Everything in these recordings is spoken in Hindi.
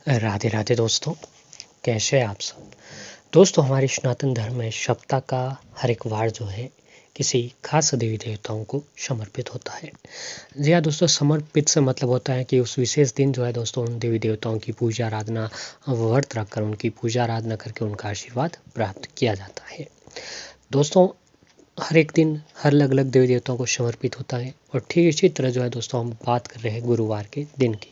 राधे राधे दोस्तों, कैसे हैं आप सब। दोस्तों, हमारे सनातन धर्म में सप्ताह का हर एक वार जो है किसी खास देवी देवताओं को समर्पित होता है। जी हाँ दोस्तों, समर्पित से मतलब होता है कि उस विशेष दिन जो है दोस्तों उन देवी देवताओं की पूजा आराधना व्रत रखकर उनकी पूजा आराधना करके उनका आशीर्वाद प्राप्त किया जाता है। दोस्तों, हर एक दिन हर अलग अलग देवी देवताओं को समर्पित होता है और ठीक इसी तरह जो है दोस्तों हम बात कर रहे हैं गुरुवार के दिन की,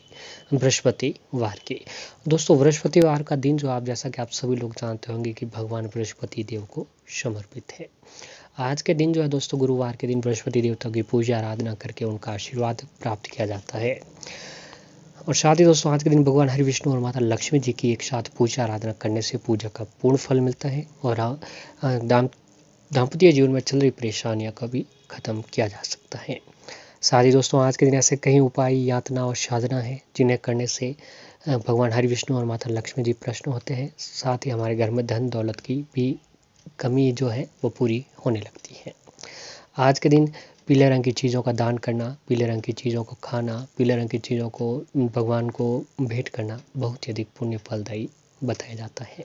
बृहस्पतिवार की। दोस्तों, बृहस्पतिवार का दिन जो आप जैसा कि आप सभी लोग जानते होंगे कि भगवान बृहस्पति देव को समर्पित है। आज के दिन जो है दोस्तों गुरुवार के दिन बृहस्पति देवता की पूजा आराधना करके उनका आशीर्वाद प्राप्त किया जाता है। और साथ ही दोस्तों आज के दिन भगवान हरि विष्णु और माता लक्ष्मी जी की एक साथ पूजा आराधना करने से पूजा का पूर्ण फल मिलता है और दाम्पत्य जीवन में चल रही परेशानियों का भी खत्म किया जा सकता है। साथ ही दोस्तों आज के दिन ऐसे कई उपाय, यातना और साधना है जिन्हें करने से भगवान हरि विष्णु और माता लक्ष्मी जी प्रसन्न होते हैं। साथ ही हमारे घर में धन दौलत की भी कमी जो है वो पूरी होने लगती है। आज के दिन पीले रंग की चीज़ों का दान करना, पीले रंग की चीज़ों को खाना, पीले रंग की चीज़ों को भगवान को भेंट करना बहुत ही अधिक पुण्य फलदायी बताया जाता है।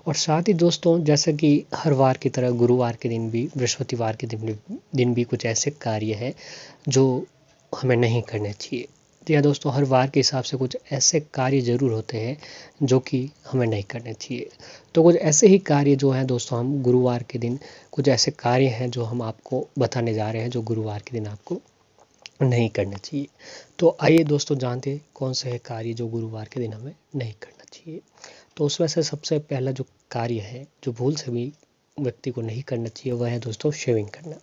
और साथ ही दोस्तों जैसे कि हर वार की तरह गुरुवार के दिन भी, बृहस्पतिवार के दिन भी कुछ ऐसे कार्य है जो हमें नहीं करने चाहिए। तो या दोस्तों हर वार के हिसाब से कुछ ऐसे कार्य ज़रूर होते हैं जो कि हमें नहीं करने चाहिए। तो कुछ ऐसे ही कार्य जो हैं दोस्तों हम गुरुवार के दिन, कुछ ऐसे कार्य हैं जो हम आपको बताने जा रहे हैं जो गुरुवार के दिन आपको नहीं करना चाहिए। तो आइए दोस्तों जानते हैं कौन से है कार्य जो गुरुवार के दिन हमें नहीं करना चाहिए। तो उसमें से सबसे पहला जो कार्य है जो भूल से भी व्यक्ति को नहीं करना चाहिए वह है दोस्तों शेविंग करना।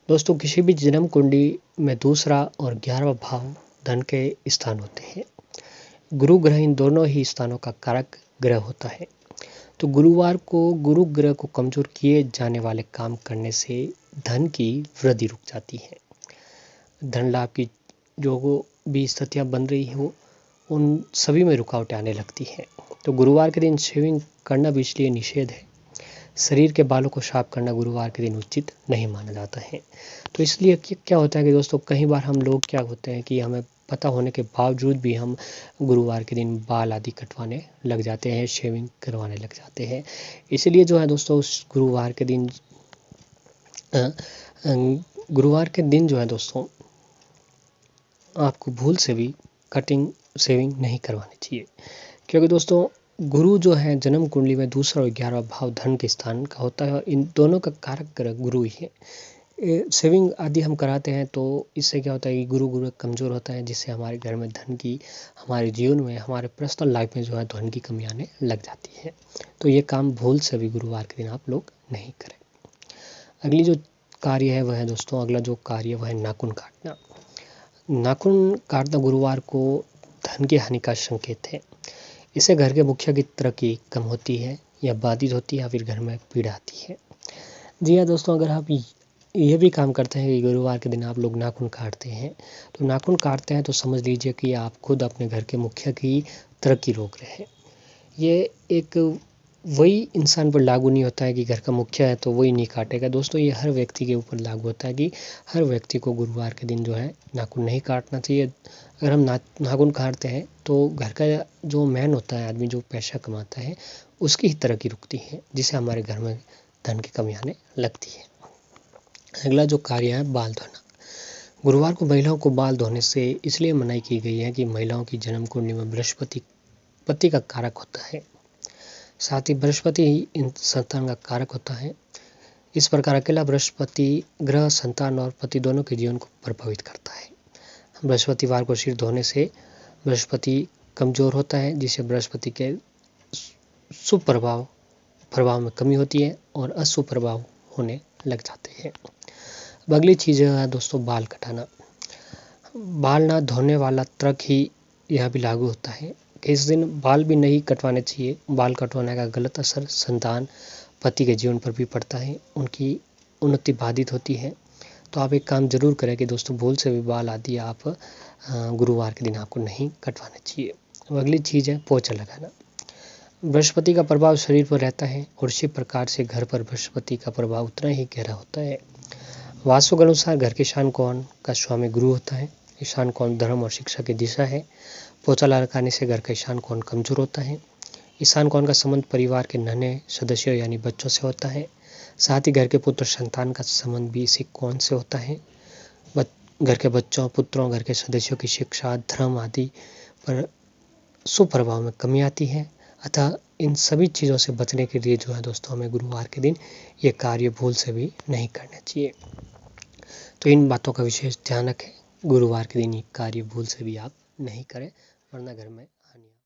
दोस्तों किसी भी जन्म कुंडली में दूसरा और 11वां भाव धन के स्थान होते हैं। गुरु ग्रह इन दोनों ही स्थानों का कारक ग्रह होता है। तो गुरुवार को गुरु ग्रह को कमजोर किए जाने वाले काम करने से धन की वृद्धि रुक जाती है। धन लाभ की जो भी स्थितियाँ बन रही हो उन सभी में रुकावटें आने लगती हैं। तो गुरुवार के दिन शेविंग करना भी इसलिए निषेध है। शरीर के बालों को साफ करना गुरुवार के दिन उचित नहीं माना जाता है। तो इसलिए क्या होता है कि दोस्तों कई बार हम लोग क्या होते हैं कि हमें पता होने के बावजूद भी हम गुरुवार के दिन बाल आदि कटवाने लग जाते हैं, शेविंग करवाने लग जाते हैं। इसलिए जो है दोस्तों उस गुरुवार के दिन जो है दोस्तों आपको भूल से भी कटिंग शेविंग नहीं करवानी चाहिए। क्योंकि दोस्तों गुरु जो है जन्म कुंडली में दूसरा और 11वां भाव धन के स्थान का होता है और इन दोनों का कारक ग्रह गुरु ही है। शेविंग आदि हम कराते हैं तो इससे क्या होता है कि गुरु कमज़ोर होता है जिससे हमारे घर में धन की, हमारे जीवन में, हमारे पर्सनल लाइफ में जो है धन की कमी आने लग जाती है। तो ये काम भूल से भी गुरुवार के दिन आप लोग नहीं करें। अगली जो कार्य है वह है दोस्तों, अगला जो कार्य वह है नाखून काटना। नाखून काटना गुरुवार को धन की हानि का संकेत है। इससे घर के मुखिया की तरक्की कम होती है या बाधित होती है या फिर घर में पीड़ा आती है। जी हाँ दोस्तों, अगर आप ये भी काम करते हैं कि गुरुवार के दिन आप लोग नाखून काटते हैं तो नाखून काटते हैं तो समझ लीजिए कि आप खुद अपने घर के मुखिया की तरक्की रोक रहे हैं। ये एक वही इंसान पर लागू नहीं होता है कि घर का मुखिया है तो वही नहीं काटेगा। दोस्तों ये हर व्यक्ति के ऊपर लागू होता है कि हर व्यक्ति को गुरुवार के दिन जो है नाखून नहीं काटना चाहिए। अगर हम नाखून काटते हैं तो घर का जो मैन होता है, आदमी जो पैसा कमाता है, उसकी ही तरक्की रुकती है जिससे हमारे घर में धन की कमी आने लगती है। अगला जो कार्य है बाल धोना। गुरुवार को महिलाओं को बाल धोने से इसलिए मनाही की गई है कि महिलाओं की जन्म कुंडली में बृहस्पति पति का कारक होता है। साथ ही बृहस्पति ही इन संतान का कारक होता है। इस प्रकार अकेला बृहस्पति ग्रह संतान और पति दोनों के जीवन को प्रभावित करता है। बृहस्पतिवार को सिर धोने से बृहस्पति कमजोर होता है जिससे बृहस्पति के शुभ प्रभाव में कमी होती है और अशुभ प्रभाव होने लग जाते हैं। अब अगली चीज़ है दोस्तों बाल कटाना। बाल ना धोने वाला तर्क ही यह भी लागू होता है कि इस दिन बाल भी नहीं कटवाने चाहिए। बाल कटवाने का गलत असर संतान, पति के जीवन पर भी पड़ता है, उनकी उन्नति बाधित होती है। तो आप एक काम जरूर करें कि दोस्तों भूल से भी बाल आदि आप गुरुवार के दिन आपको नहीं कटवाने चाहिए। अब अगली चीज़ है पोछा लगाना। बृहस्पति का प्रभाव शरीर पर रहता है और इसी प्रकार से घर पर बृहस्पति का प्रभाव उतना ही गहरा होता है। वास्तु के अनुसार घर के ईशान कोण का स्वामी गुरु होता है। ईशान कोण धर्म और शिक्षा की दिशा है। पोछा लगाने से घर का ईशान कोण कमजोर होता है। ईशान कोण का संबंध परिवार के नन्हे सदस्यों यानी बच्चों से होता है। साथ ही घर के पुत्र संतान का संबंध भी इसी कोण से होता है। घर के बच्चों, पुत्रों, घर के सदस्यों की शिक्षा, धर्म आदि पर सुप्रभाव में कमी आती है। अतः इन सभी चीज़ों से बचने के लिए जो है दोस्तों, हमें गुरुवार के दिन ये कार्य भूल से भी नहीं करना चाहिए। तो इन बातों का विशेष ध्यान रखें। गुरुवार के दिन ये कार्य भूल से भी आप नहीं करें, वरना घर में